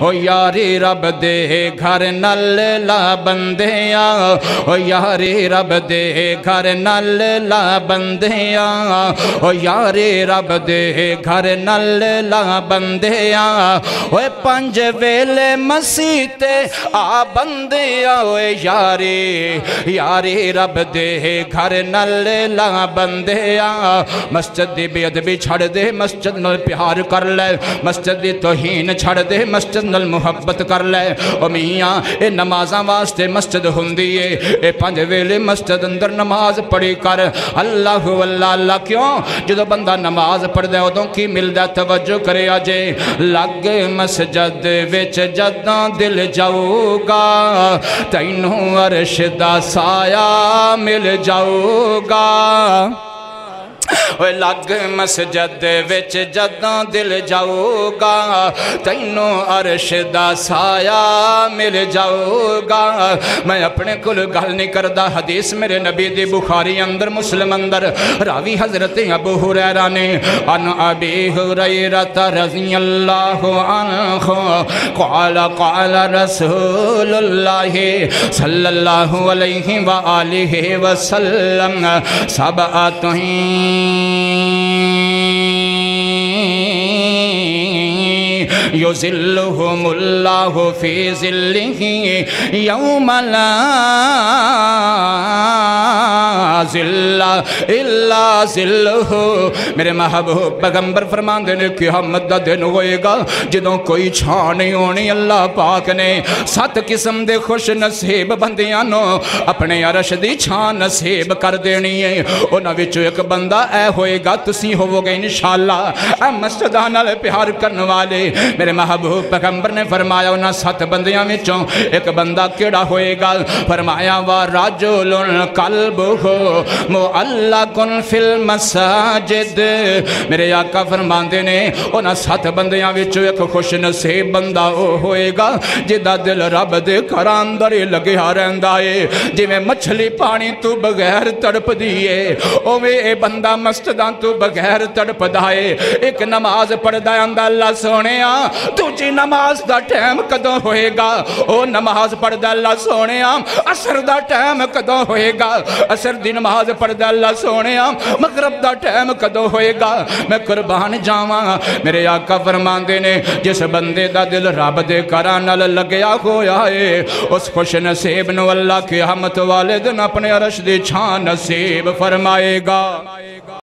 او یاری رب دے گھر نل لا بندیاں او یاری رب دے گھر نل لا بندیاں او یاری رب دے گھر نل لا بندیاں او پنج ویلے مسیح تے آ بندیاں او یاری رب دے گھر نل لا بندیاں مسجد دی بے ادبی چھڑ دے مسجد نال پیار کر لے مسجد دی توہین چھڑ دے مسجد نال محبت کر لے او میاں اے نمازاں واسطے مسجد ہوندی ہے اے پنج ویلے مسجد اندر نماز پڑھی کر اللہ واللہ اللہ کیوں جدو بندہ نماز پڑھ دے ادوں کی مل دے توجہ کرے آجے لگ مسجد وچ جداں دل جاؤ گا تینوں عرش دا سایہ مل جاؤ گا لگ مسجد وچ جداں دل جاؤ گا تینوں عرش دا سایہ مل جاؤ گا میں اپنے کل گل نہیں کردہ حدیث میرے نبی دی بخاری اندر مسلم اندر راوی حضرت ابو ہریرہ نے ان ابی ہریرہ رضی اللہ عنہ قال قال رسول اللہ صلی اللہ علیہ وآلہ وسلم سبعتہیں یذلہم اللہ فی ظلہ یوم لا ظل الا ظلہ میرے محبوب پیغمبر فرماندے نے قیامت دا دن ہوئے گا جدوں کوئی چھاں نہیں ہونی اللہ پاک نے 7 قسم دے خوش نصیب بندیاں نو اپنے عرش دی چھاں نصیب کر دینی ہے انہاں وچوں ایک بندہ اے ہوئے گا تسی ہوو گے انشاءاللہ اے مسجداں نال پیار کرن والے میرے محبوب پیغمبر نے فرمایا انہاں 7 بندیاں وچوں ایک بندہ کیڑا ہوئے گا فرمایا وَرَجُلٌ قَلْبُهُ مُعَلَّقٌ فِي الْمَسَاجِدِ میرے آقا فرماندے نے انہاں 7 بندیاں وچوں ایک خوش نصیب بندہ ہوئے گا جدا دل رب دے گھراں اندر لگیا رہندا ہے جویں مچھلی پانی تو بغیر تڑپ دیئے اوے اے بندہ مسجداں تو بغیر تڑپ دائے ایک نماز پڑھ دائے اندہ اللہ سونیا تجھے نماز دا ٹائم کدوں ہوئے گا او نماز پڑھ دائے اللہ سونیا عصر دا ٹائم کدوں ہوئے گا عصر دی نماز پڑھ دائے اللہ سونیا مغرب دا ٹائم کدوں ہوئے گا میں قربان جاواں میرے آقا فرماندے نے جس بندے دا دل رب دے گھراں نال لگیا ہویا ہے اس خوش نصیب نو اللہ قیامت والے دن اپنے عرش دی چھاں نصیب فرمائے گا